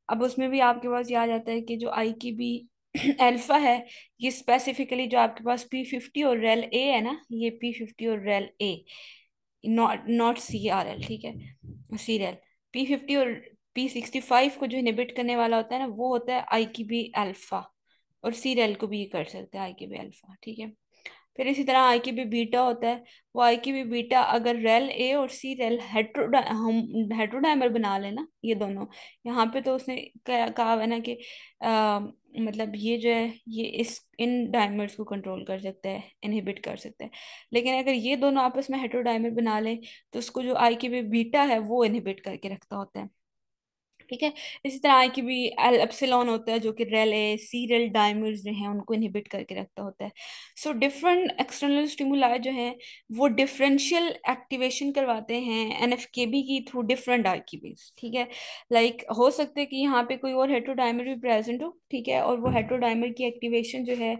अब उसमें भी आपके पास याद आता है कि जो आई की बी अल्फा है ये स्पेसिफिकली जो आपके पास P50 और रेल ए है ना, ये P50 और rail A, not not CRL, ठीक है, सीरियल। P50 और P65 को जो इनहिबिट करने वाला होता है ना वो होता है आई की बी अल्फा, और सीरियल को भी ये कर सकते हैं आई की बी अल्फा, ठीक है। फिर इसी तरह आई की भी बीटा होता है, वो आई की भी बीटा अगर रेल ए और सी रेल हम हेट्रोडाइमर बना लेना ये दोनों, यहाँ पे तो उसने कहा हुआ है ना कि मतलब ये जो है ये इस इन डाइमर्स को कंट्रोल कर सकता है, इनहिबिट कर सकता है। लेकिन अगर ये दोनों आपस में हेट्रोडाइमर बना लें तो उसको जो आई की भी बीटा है वो इनहिबिट करके रखता होता है, ठीक है। इसी तरह आई की भी एल एप्सिलॉन होता है जो कि rail A C rail dimers जो हैं उनको इनहिबिट करके रखता होता है। सो डिफरेंट एक्सटर्नल स्टिमुलाई जो हैं वो डिफरेंशियल एक्टिवेशन करवाते हैं NF-κB की थ्रू डिफरेंट आईकीबीज, ठीक है। लाइक हो सकता है कि यहाँ पे कोई और हेट्रोडाइमर भी प्रेजेंट हो, ठीक है, और वो हेट्रोडाइमर की एक्टिवेशन जो है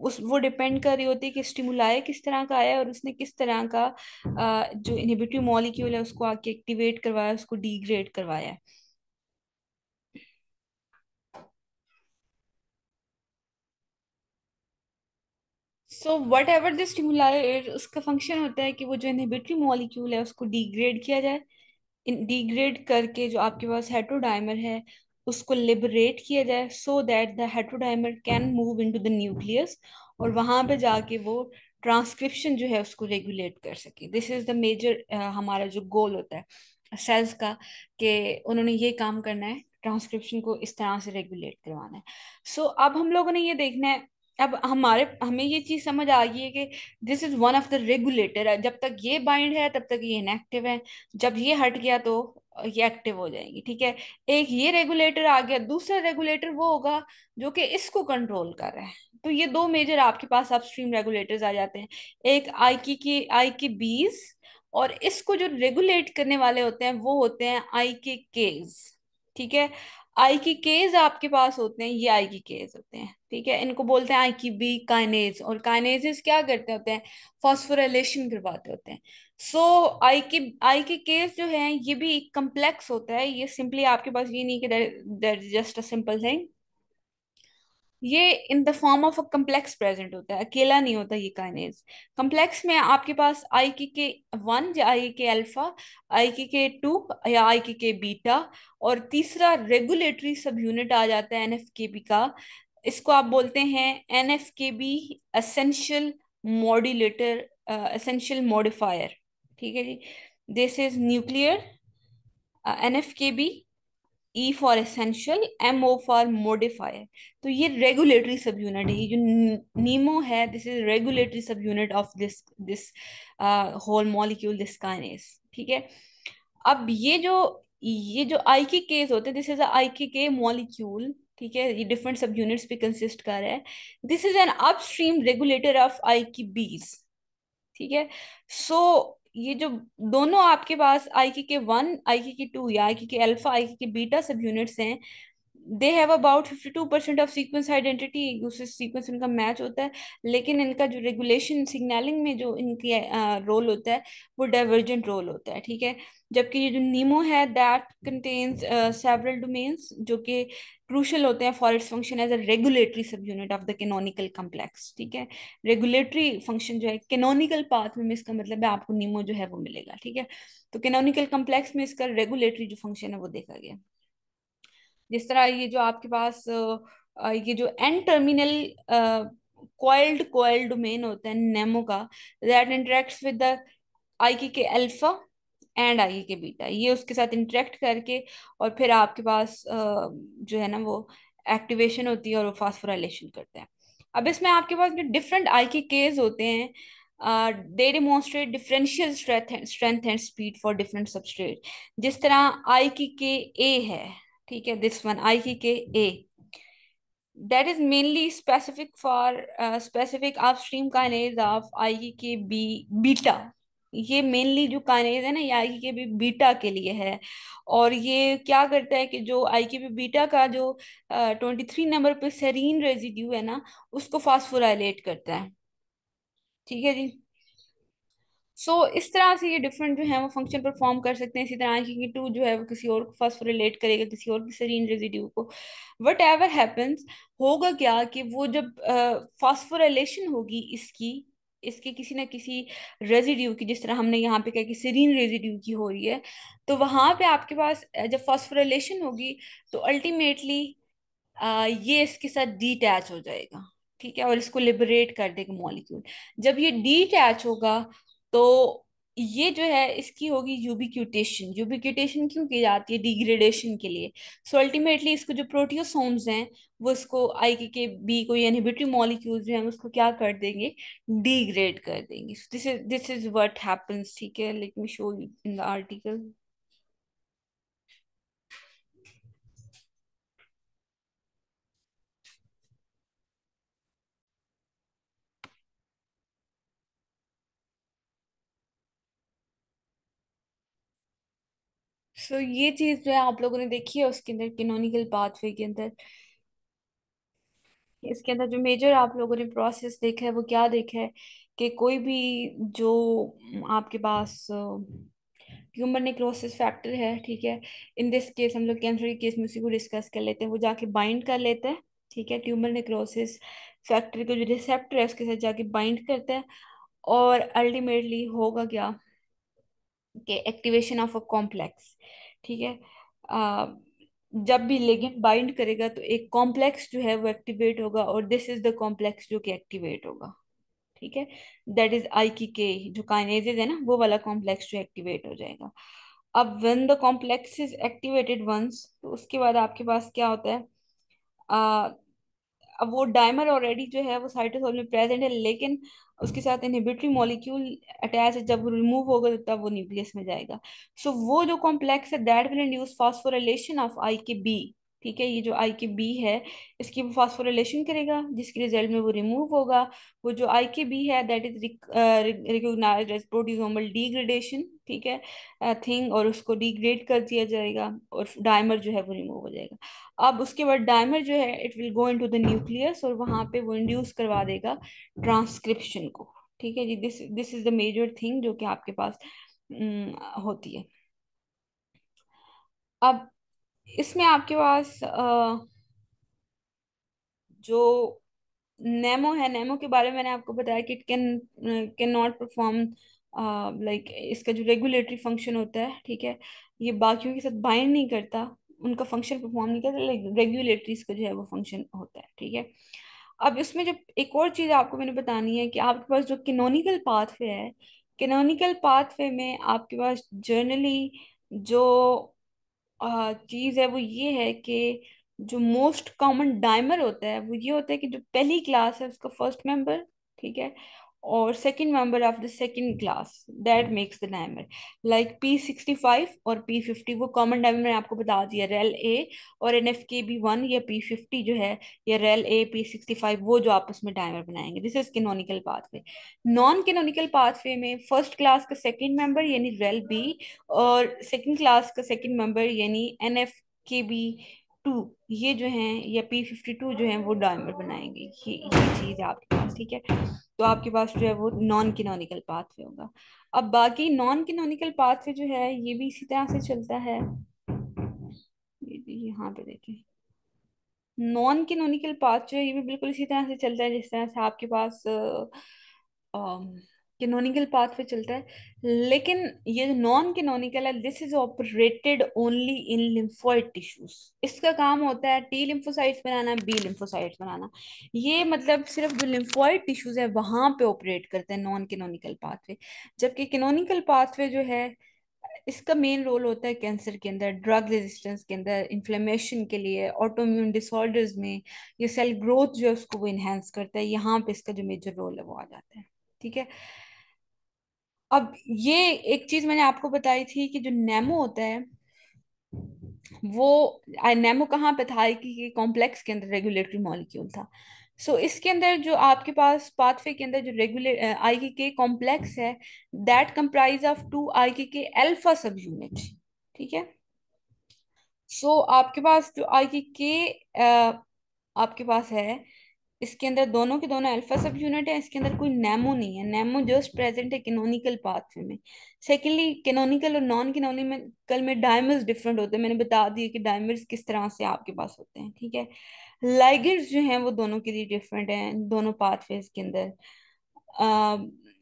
उस वो डिपेंड कर रही होती है कि स्टिमुलाई किस तरह का आया और उसने किस तरह का जो इनहिबिटरी मॉलिक्यूल है उसको आके एक्टिवेट करवाया, उसको डिग्रेड करवाया। So what ever the stimuli, उसका फंक्शन होता है कि वो जो इनहिबिटरी मॉलिक्यूल है उसको डिग्रेड किया जाए, डिग्रेड करके जो आपके पास हेट्रोडाइमर है उसको लिबरेट किया जाए so that the heterodimer can move into the nucleus, और वहां पे जाके वो ट्रांसक्रिप्शन जो है उसको रेगुलेट कर सके। दिस इज द मेजर हमारा जो गोल होता है सेल्स का, कि उन्होंने ये काम करना है, ट्रांसक्रिप्शन को इस तरह से रेगुलेट करवाना है। सो अब हम लोगों ने ये देखना है, अब हमें ये चीज समझ आ गई है कि this is one of the regulator, जब तक ये बाइंड है तब तक ये इनएक्टिव है, जब ये हट गया तो ये एक्टिव हो जाएंगी, ठीक है। एक ये रेगुलेटर आ गया, दूसरा रेगुलेटर वो होगा जो कि इसको कंट्रोल कर रहा है। तो ये दो मेजर आपके पास अपस्ट्रीम रेगुलेटर्स आ जाते हैं, एक आई की बीज, और इसको जो रेगुलेट करने वाले होते हैं वो होते हैं आई के केज, ठीक है। आई की केज आपके पास होते हैं, ये आई की केज होते हैं, ठीक है, इनको बोलते हैं आई की बी काइनेज, और काइनेजेस क्या करते होते हैं, फॉस्फोराइलेशन करवाते होते हैं। सो आई की केस जो है ये भी कम्प्लेक्स होता है, ये सिंपली आपके पास ये नहीं कि that just a simple thing, ये in the form of a complex present होता है, अकेला नहीं होता ये काइनेज। कम्प्लेक्स में आपके पास आई की के 1 या आई के अल्फा, आई की के 2 या आई की के बीटा, और तीसरा रेगुलेटरी सब यूनिट आ जाता है NF-κB का, इसको आप बोलते हैं NF-κB essential modulator, essential modifier, ठीक है जी। This is nuclear NF-κB, E for essential, MO for modifier. तो ये रेगुलेटरी सब यूनिट है, ये जो नीमो है this is regulatory subunit of this this whole molecule, this kinase, ठीक है। अब ये जो आई के केस होते हैं दिस इज आई के मॉलिक्यूल, ठीक है, ये डिफरेंट सब यूनिट्स पे कंसिस्ट कर रहा है। This is an upstream regulator of I K Bs, ठीक है। सो ये जो दोनों आपके पास आई की के 1 आई की के 2 या आई की के अल्फा आई की के बीटा सब यूनिट्स हैं, they have about 52% of sequence identity, एक दूसरे सीक्वेंस इनका मैच होता है, लेकिन इनका जो रेगुलेशन सिग्नलिंग में जो इनकी रोल होता है वो डाइवर्जेंट रोल होता है, ठीक है। जबकि ये जो नीमो है दैट कंटेन्स सेवरल डोमेन्स जो कि क्रूशल होते हैं for its function as a regulatory subunit of the canonical complex, ठीक है। रेगुलेटरी फंक्शन जो है कैनोनिकल पाथ में इसका मतलब है आपको नीमो जो है वो मिलेगा, ठीक है। तो कैनोनिकल कम्प्लेक्स में इसका रेगुलेटरी जो फंक्शन है वो देखा गया। जिस तरह ये जो आपके पास ये जो एन टर्मिनल कॉइल्ड डोमेन होता है नेमो का, दैट इंटरेक्ट्स विद द आई के अल्फा एंड आई के बीटा, ये उसके साथ इंटरेक्ट करके और फिर आपके पास जो है ना वो एक्टिवेशन होती है और वो फास्फोराइलेशन करते हैं। अब इसमें आपके पास जो डिफरेंट आई के केस होते हैं, they demonstrate differential strength and speed for different substrate. जिस तरह आई के ए है, ठीक है, दिस वन आई के ए, that is mainly specific for specific upstream kinase of IKB beta. ये मेनली जो काइनेज है ना ये IKB बीटा के लिए है। और ये क्या करता है कि जो IKB बीटा का जो 23 नंबर पे सेरीन रेजिड्यू है ना उसको फास्फोराइलेट करता है, ठीक है जी। इस तरह से ये डिफरेंट जो है वो फंक्शन परफॉर्म कर सकते हैं। इसी तरह की टू जो है वो किसी और को फास्फोरिलेट करेगा किसी और की सेरीन रेजिड्यू को। वट एवर हैपन्स, होगा क्या कि वो जब फास्फोरिलेशन होगी इसकी, इसके किसी ना किसी रेजिड्यू की, जिस तरह हमने यहाँ पे कहा कि सेरीन रेजिड्यू की हो रही है, तो वहां पे आपके पास जब फास्फोरिलेशन होगी तो अल्टीमेटली ये इसके साथ डीटैच हो जाएगा, ठीक है, और इसको लिबरेट कर देगा मॉलिक्यूल। जब ये डीटैच होगा तो ये जो है इसकी होगी यूबिक्यूटेशन। यूबिक्यूटेशन क्यों की जाती है? डिग्रेडेशन के लिए। अल्टीमेटली इसको जो प्रोटियोसोम्स हैं वो इसको आई के बी को इनहिबिटरी मॉलिक्यूल्स जो हैं उसको क्या कर देंगे? डिग्रेड कर देंगे। दिस इज व्हाट हैपेंस, ठीक है। Late me show you in the article. ये चीज जो है आप लोगों ने देखी है उसके अंदर कैनोनिकल पाथवे के अंदर। इसके अंदर जो मेजर आप लोगों ने प्रोसेस देखा है वो क्या देखा है कि कोई भी जो आपके पास ट्यूमर नेक्रोसिस फैक्टर है, ठीक है, इन दिस केस हम लोग कैंसर के केस में उसी को डिस्कस कर लेते हैं, वो जाके बाइंड कर लेता है, ठीक है, ट्यूमर नेक्रोसिस फैक्टर का जो रिसेप्टर है उसके साथ जाके बाइंड करता है। और अल्टीमेटली होगा क्या कि एक्टिवेशन ऑफ अ कॉम्प्लेक्स, ठीक है। आ, जब भी लिगेंड बाइंड करेगा तो एक कॉम्प्लेक्स जो है वो एक्टिवेट होगा और दिस इज द कॉम्प्लेक्स जो कि एक्टिवेट होगा, ठीक है। दैट इज आई की के जो काइनेजेस है ना वो वाला कॉम्प्लेक्स जो एक्टिवेट हो जाएगा। अब when the complex is activated once, तो उसके बाद आपके पास क्या होता है? अब वो डायमर ऑलरेडी जो है वो साइटोसोल में प्रेजेंट है, लेकिन उसके साथ इनहिबिटरी मॉलिक्यूल अटैच है, जब वो रिमूव होगा तो तब वो न्यूक्लियस में जाएगा। वो जो कॉम्प्लेक्स है that will induce phosphorylation of I K B, ठीक है। ये जो आई के बी है इसकी वो फास्फोराइलेशन करेगा जिसके रिजल्ट में वो रिमूव होगा। वो जो आई के बी है that is recognized as proteasomal degradation, ठीक है, थिंग, और उसको डिग्रेड कर दिया जाएगा और डायमर जो है वो रिमूव हो जाएगा। अब उसके बाद डायमर जो है it will go into the nucleus और वहां पे वो इंड्यूस करवा देगा ट्रांसक्रिप्शन को, ठीक है जी। This this is the major thing जो कि आपके पास होती है। अब इसमें आपके पास जो नेमो है, नेमो के बारे में मैंने आपको बताया कि it can not perform like, इसका जो रेगुलेटरी फंक्शन होता है, ठीक है, ये बाकियों के साथ बाइंड नहीं करता, उनका फंक्शन परफॉर्म नहीं करता, लाइक रेगुलेटरी इसका जो है वो फंक्शन होता है, ठीक है। अब इसमें जब एक और चीज आपको मैंने बतानी है कि आपके पास जो कैनोनिकल पाथवे है, कैनोनिकल पाथवे में आपके पास जर्नली जो चीज है वो ये है कि जो मोस्ट कॉमन डाइमर होता है वो ये होता है कि जो पहली क्लास है उसका फर्स्ट मेंबर, ठीक है, और second member of the second class, that makes the dimer. Like P65 और P50 वो कॉमन डाइमर मैंने आपको बता दिया, रेल ए और NFKB1 या P50 जो है, या रेल ए P65, वो जो आपस में डाइमर बनाएंगे। This is canonical pathway. Non canonical pathway में फर्स्ट क्लास का सेकंड मेंबर यानी रेल बी और सेकंड क्लास का सेकंड मेंबर यानी NFKB टू, ये जो है, या P52 जो है वो डायमर बनाएंगे, ये चीज है आपके पास, ठीक है। तो आपके पास जो है वो नॉन कैनोनिकल पाथवे होगा। अब बाकी नॉन कैनोनिकल पाथवे जो है ये भी इसी तरह से चलता है। ये यहाँ पे देखें, नॉन कैनोनिकल पाथ जो है ये भी बिल्कुल इसी तरह से चलता है जिस तरह से आपके पास कैनोनिकल पाथ पे चलता है। लेकिन ये जो नॉन कैनोनिकल है, this is operated only in lymphoid tissues. इसका काम होता है टी लिम्फोसाइट्स बनाना, बी लिम्फोसाइट्स बनाना। ये मतलब सिर्फ जो लिम्फोइड टिश्यूज है वहां पे ऑपरेट करते हैं नॉन कैनोनिकल पाथवे। जबकि कैनोनिकल पाथवे जो है इसका मेन रोल होता है कैंसर के अंदर, ड्रग रेजिस्टेंस के अंदर, इन्फ्लेमेशन के लिए, ऑटोइम्यून डिसऑर्डर्स में। ये सेल ग्रोथ जो है उसको वो इनहेंस करता है, यहाँ पे इसका जो मेजर रोल है वो आ जाता है, ठीक है। अब ये एक चीज मैंने आपको बताई थी कि जो नेमो होता है वो, नेमो कहाँ पे था कि कॉम्प्लेक्स के अंदर रेगुलेटरी मॉलिक्यूल था। सो इसके अंदर जो आपके पास पाथवे के अंदर जो रेगुलेट आई के कॉम्प्लेक्स है, दैट कंप्राइज ऑफ टू आई के अल्फा सब यूनिट, ठीक है। सो आपके पास जो आई के आपके पास है, इसके अंदर दोनों के दोनों अल्फा सब यूनिट है, इसके अंदर कोई नेमो नहीं है, नेमो जस्ट प्रेजेंट है कैनोनिकल पाथवे में। सेकेंडली, कैनोनिकल और नॉन कैनोनिकल में डायमर्स डिफरेंट होते हैं, मैंने बता दिया कि डायमर्स किस तरह से आपके पास होते हैं, ठीक है। लाइगेंड्स जो हैं वो दोनों के लिए डिफरेंट हैं दोनों पाथवेज के अंदर।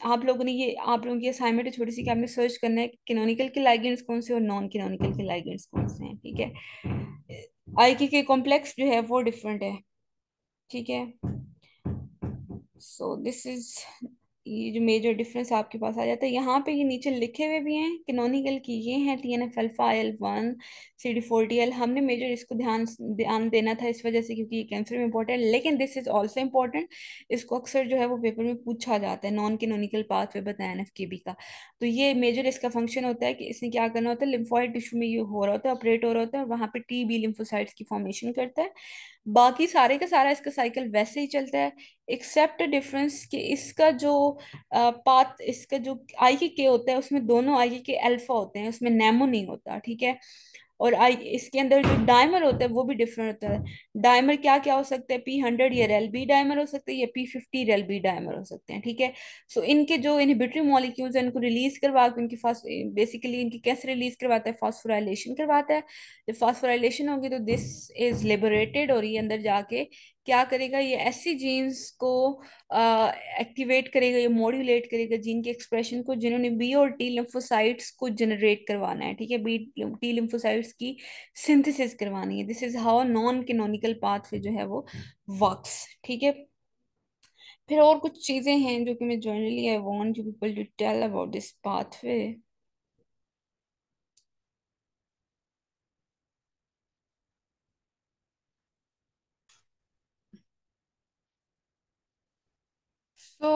आप लोगों की असाइनमेंट है छोटी सी कि आपने सर्च करना है कि कैनोनिकल के लाइगेंड्स कौन से और नॉन कैनोनिकल के लाइगेंड्स कौन से हैं, ठीक है। आई के कॉम्प्लेक्स जो है वो डिफरेंट है, ठीक है। सो दिस इज, ये जो मेजर डिफरेंस आपके पास आ जाता है। यहाँ पे ये नीचे लिखे हुए भी हैं कैनोनिकल की, ये हैं TNF अल्फा, IL-1, CD40L। हमने मेजर इसको ध्यान ध्यान देना था इस वजह से क्योंकि ये कैंसर में इंपॉर्टेंट है, लेकिन दिस इज ऑल्सो इम्पोर्टेंट। इसको अक्सर जो है वो पेपर में पूछा जाता है, नॉन कैनोनिकल पाथवे बताया NF-kB का। तो ये मेजर इसका फंक्शन होता है कि इसने क्या करना होता है, लिम्फोइड टिश्यू में ये हो रहा होता है, ऑपरेट हो रहा होता है, और वहाँ पे TB लिम्फोसाइट्स की फॉर्मेशन करता है। बाकी सारे का सारा इसका साइकिल वैसे ही चलता है, एक्सेप्ट डिफरेंस कि इसका जो पाथ, इसका जो आई के होता है उसमें दोनों आई के अल्फा होते हैं, उसमें नेमो नहीं होता, ठीक है। और आई इसके अंदर जो डायमर होता है वो भी डिफरेंट होता है। डायमर क्या क्या हो सकता है, P100 या ReLB डायमर हो सकते हैं, या P50 ReLB डायमर हो सकते हैं, ठीक है। सो इनके जो इनहिबिटरी मॉलिक्यूल्स हैं इनको रिलीज करवा के उनकी फास्ट, बेसिकली इनकी कैसे रिलीज करवाता है, फास्फोराइलेशन करवाता है। जब फास्फोराइलेशन होगी तो दिस इज लिबरेटेड, और ये अंदर जाके क्या करेगा, ये ऐसी जीन्स को एक्टिवेट करेगा, ये मॉड्यूलेट करेगा जीन के एक्सप्रेशन को जिन्होंने बी और टी लिम्फोसाइट्स को जनरेट करवाना है, ठीक है। बी टी लिम्फोसाइट्स की सिंथेसिस करवानी है। This is how non canonical pathway जो है वो वर्क्स, ठीक है। फिर और कुछ चीजें हैं जो कि मैं generally I want you people to tell about this pathway. तो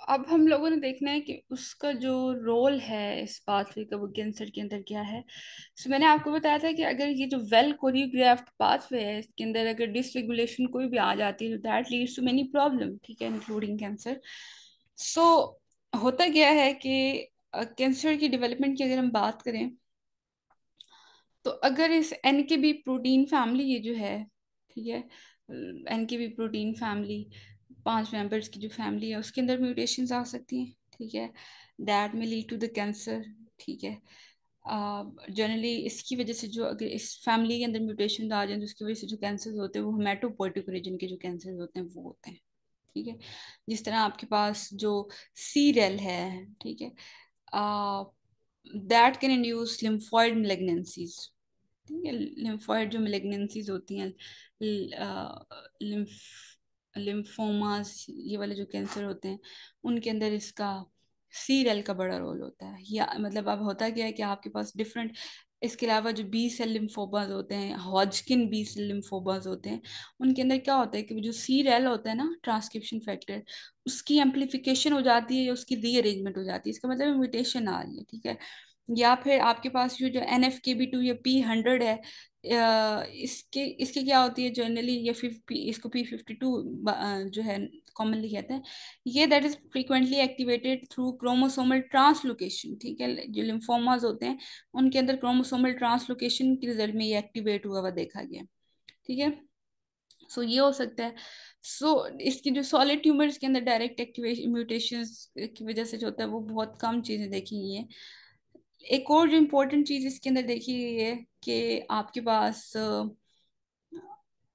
अब हम लोगों ने देखना है कि उसका जो रोल है इस पाथवे का वो कैंसर के अंदर क्या है। सो मैंने आपको बताया था कि अगर ये जो वेल कोरियोग्राफ्ड पाथवे है इसके अंदर अगर डिसरेगुलेशन कोई भी आ जाती है तो that leads to many problem, ठीक है, इंक्लूडिंग कैंसर। सो होता क्या है कि कैंसर की डेवलपमेंट की अगर हम बात करें तो अगर इस NKB प्रोटीन फैमिली ये जो है, ठीक है, NKB प्रोटीन फैमिली 5 मेंबर्स की जो फैमिली है उसके अंदर म्यूटेशंस आ सकती हैं, ठीक है, दैट में लीड टू द कैंसर, ठीक है। जनरली इसकी वजह से जो अगर इस फैमिली के अंदर म्यूटेशन आ जाए तो उसकी वजह से जो कैंसर होते हैं वो हेमेटोपोइटिक रीजन के जो कैंसर होते हैं वो होते हैं, ठीक है। जिस तरह आपके पास जो सीरेल है, ठीक है, that can induce lymphoid malignancies, ठीक है। लिम्फोइड जो malignancies होती हैं, लिम्फ लिम्फोमास, ये वाले जो कैंसर होते हैं उनके अंदर इसका सीरेल का बड़ा रोल होता है। या मतलब अब होता क्या है कि आपके पास डिफरेंट, इसके अलावा जो बी सेल लिम्फोमास होते हैं, हॉजकिन बी सेल लिम्फोमास होते हैं, उनके अंदर क्या होता है कि जो सीरेल होता है ना, ट्रांसक्रिप्शन फैक्टर, उसकी एम्प्लीफिकेशन हो जाती है या उसकी रीअरेंजमेंट हो जाती है, इसका मतलब म्यूटेशन आ रही है, ठीक है। या फिर आपके पास जो जो NF-kB2 या P100 है, इसके इसके क्या होती है जनरली, ये इसको P52 जो है कॉमनली कहते हैं, ये that is frequently activated through chromosomal translocation, ठीक है। जो लिम्फोमास होते हैं उनके अंदर क्रोमोसोमल ट्रांसलोकेशन के रिजल्ट में ये एक्टिवेट हुआ हुआ देखा गया। ठीक है। सो ये हो सकता है। सो इसकी जो सॉलिड ट्यूमर्स के अंदर डायरेक्ट एक्टिवेशन म्यूटेशंस की वजह से जो होता है वो बहुत कम चीजें देखी गई हैं। एक और जो इम्पोर्टेंट चीज इसके अंदर देखी गई है कि आपके पास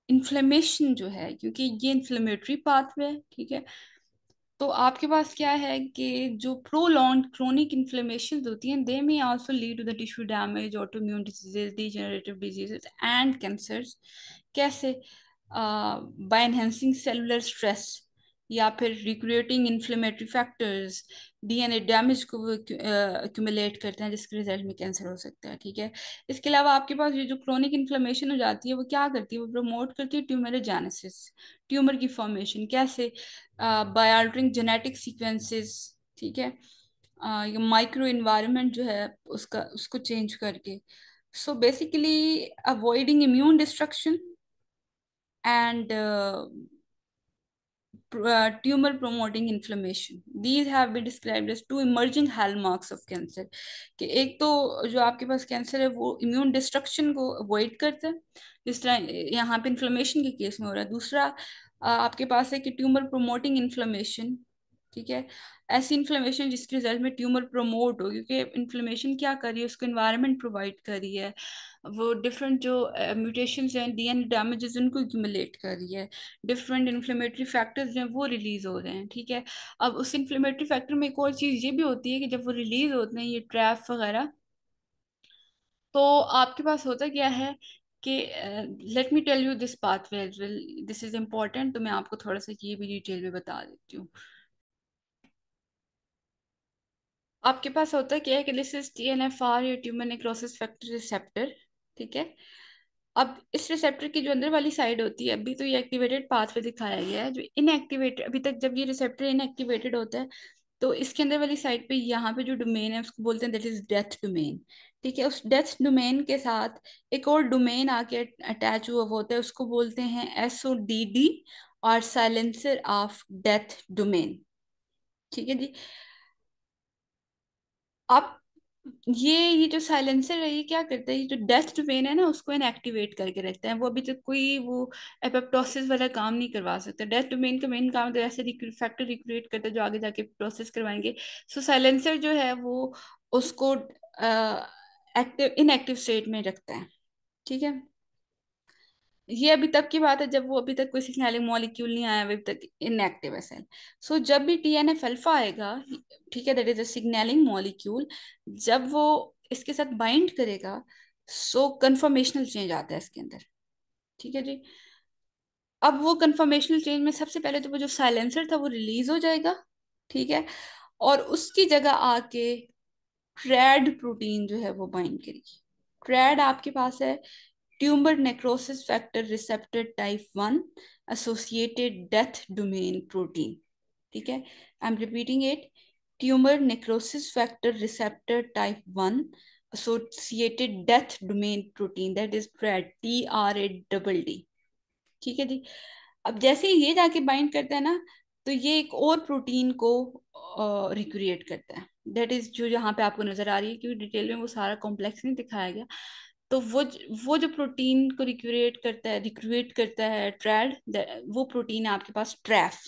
इन्फ्लेमेशन जो है, क्योंकि ये इन्फ्लेमेटरी पाथवे है, ठीक है। तो आपके पास क्या है कि जो प्रोलॉन्ग क्रोनिक इन्फ्लेमेशन होती हैं, they may also lead to the tissue damage, autoimmune diseases, degenerative diseases and cancers. कैसे? बाय एनहेंसिंग सेलुलर स्ट्रेस, या फिर recreating inflammatory factors, DNA damage को एक्यूमुलेट करते हैं, जिसके रिजल्ट में कैंसर हो सकता है, ठीक है। इसके अलावा आपके पास ये जो क्रोनिक इन्फ्लेमेशन हो जाती है वो क्या करती है, वो प्रमोट करती है ट्यूमरोजेनेसिस, ट्यूमर की फॉर्मेशन। कैसे? बाय अल्टरिंग जेनेटिक सीक्वेंसेस, ठीक है। ये माइक्रो इन्वायरमेंट जो है उसका उसको चेंज करके। So basically avoiding immune destruction and tumor promoting inflammation, these have been described as two emerging hallmarks of cancer। कि एक तो जो आपके पास कैंसर है वो इम्यून डिस्ट्रक्शन को अवॉइड करता है, जिस तरह यहाँ पे इन्फ्लेमेशन के केस में हो रहा है। दूसरा आपके पास है कि ट्यूमर प्रोमोटिंग इन्फ्लेमेशन, ठीक है। ऐसी इन्फ्लेमेशन जिसके रिजल्ट में ट्यूमर प्रोमोट हो, क्योंकि इन्फ्लेमेशन क्या कर रही है, उसको इन्वायरमेंट प्रोवाइड कर रही है, वो डिफरेंट जो म्यूटेशंस हैं, डीएनए डैमेजेस, उनको एक्यूमुलेट कर रही है, डिफरेंट इन्फ्लेमेटरी फैक्टर्स हैं वो रिलीज हो रहे हैं, ठीक है। अब उस इन्फ्लेमेटरी फैक्टर में एक और चीज़ ये भी होती है कि जब वो रिलीज होते हैं, ये ट्रैप वगैरह, तो आपके पास होता क्या है कि let me tell you this pathway as well, this is important, तो मैं आपको थोड़ा सा ये भी डिटेल में बता देती हूँ। आपके पास होता क्या है कि दिस इज टीएनएफआर या ट्यूमर नेक्रोसिस फैक्टर रिसेप्टर, ठीक है। अब इस रिसेप्टर की जो अंदर वाली साइड होती है, अभी तो ये एक्टिवेटेड पाथवे दिखाया गया है, जो इनएक्टिवेटेड, अभी तक जब ये रिसेप्टर इनएक्टिवेटेड होता है तो इसके अंदर वाली साइड पे यहाँ पे जो डोमेन है उसको बोलते हैं दैट इज डेथ डोमेन, ठीक है। उस डेथ डोमेन के साथ एक और डोमेन आके अटैच हुआ होता है, उसको बोलते हैं SODD, और साइलेंसर ऑफ डेथ डोमेन, ठीक है जी। अब ये जो साइलेंसर है ये क्या करता है, ये जो डेथ डोमेन है ना उसको इनएक्टिवेट करके रखता है। वो अभी तक कोई वो एपोप्टोसिस वाला काम नहीं करवा सकता। डेथ डोमेन का मेन काम तो ऐसे फैक्टर रिक्रिएट करता है जो आगे जाके प्रोसेस करवाएंगे। सो साइलेंसर जो है वो उसको एक्टिव इनएक्टिव स्टेट में रखता है, ठीक है। ये अभी तक की बात है जब वो अभी तक कोई सिग्नलिंग मॉलिक्यूल नहीं आया, अभी तक इनएक्टिव है सेल। सो जब भी TNF अल्फा आएगा, ठीक है, that is a signalling molecule, जब वो इसके साथ बाइंड करेगा, सो कन्फर्मेशनल चेंज आता है इसके अंदर, ठीक है जी। अब वो कन्फर्मेशनल चेंज में सबसे पहले तो वो जो साइलेंसर था वो रिलीज हो जाएगा, ठीक है। और उसकी जगह आके ट्रैड प्रोटीन जो है वो बाइंड करेगी। ट्रैड आपके पास है tumour necrosis factor receptor type 1 associated death domain protein, ठीक है। I am repeating it, tumour necrosis factor receptor type 1 associated death domain protein, that is trade, TRADD, ठीक है जी। अब जैसे ही ये जाके बाइंड करता है ना, तो ये एक और प्रोटीन को रिक्रिएट करता है, दैट इज जो यहाँ पे आपको नजर आ रही है, क्योंकि डिटेल में वो सारा कॉम्प्लेक्स नहीं दिखाया गया। तो वो जो प्रोटीन को रिक्रिएट करता है ट्रैड, वो प्रोटीन है आपके पास ट्रैफ।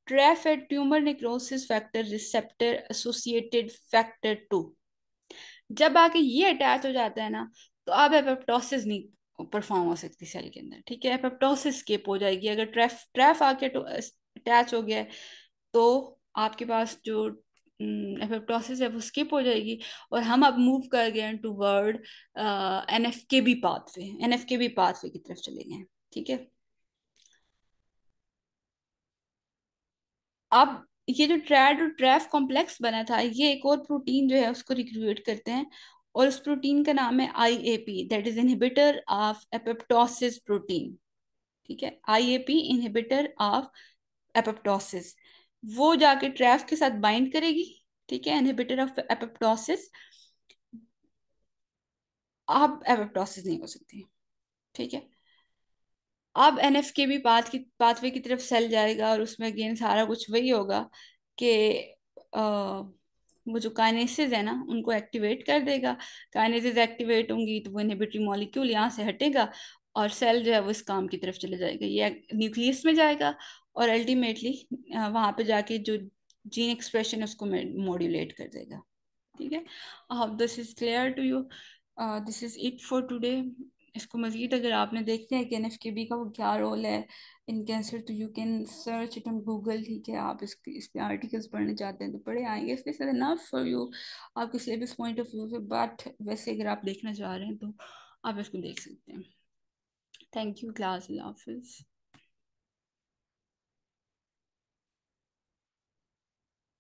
ट्रैफ है tumour necrosis factor receptor associated factor 2। जब आके ये अटैच हो जाता है ना, तो अब एपोप्टोसिस नहीं परफॉर्म हो सकती सेल के अंदर, ठीक है। एपोप्टोसिस स्किप हो जाएगी अगर ट्रैफ ट्रैफ आके अटैच हो गया है, तो आपके पास जो एपोप्टोसिस है वो स्किप हो जाएगी, और हम अब मूव कर गए टूवर्ड NF-kB पाथवे की तरफ चले गए हैं, ठीक है। अब ये जो ट्रैड और ट्रैफ कॉम्प्लेक्स बना था, ये एक और प्रोटीन जो है उसको रिक्रिएट करते हैं, और उस प्रोटीन का नाम है IAP, that is inhibitor of apoptosis protein, ठीक है। IAP इनहिबिटर ऑफ एपोप्टोसिस, वो जाके ट्रैफ के साथ बाइंड करेगी, ठीक है, इनहिबिटर ऑफ एपोप्टोसिस। अब एपोप्टोसिस नहीं हो सकती, ठीक है। अब NF-kB पाथवे की तरफ सेल जाएगा, और उसमें अगेन सारा कुछ वही होगा कि वो जो काइनेसिस है ना उनको एक्टिवेट कर देगा। काइनेसिस एक्टिवेट होंगी तो वो इनहिबिटरी मॉलिक्यूल यहाँ से हटेगा, और सेल जो है वो इस काम की तरफ चले जाएगा, ये न्यूक्लियस में जाएगा और अल्टीमेटली वहां पे जाके जो जीन एक्सप्रेशन है उसको मॉड्यूलेट कर देगा। ठीक है, this is clear to you. This is it for today. इसको मजीद अगर आपने देखते हैं कि एनएफकेबी का वो क्या रोल है इन कैंसर, तो you can search it on Google. ठीक है, आप इस पे आर्टिकल्स पढ़ने चाहते हैं तो पढ़े आएंगे, this is enough for you आपके सिलेबस पॉइंट ऑफ व्यू से, बट वैसे अगर आप देखना चाह रहे हैं तो आप इसको देख सकते हैं। Thank you, class, Hafiz.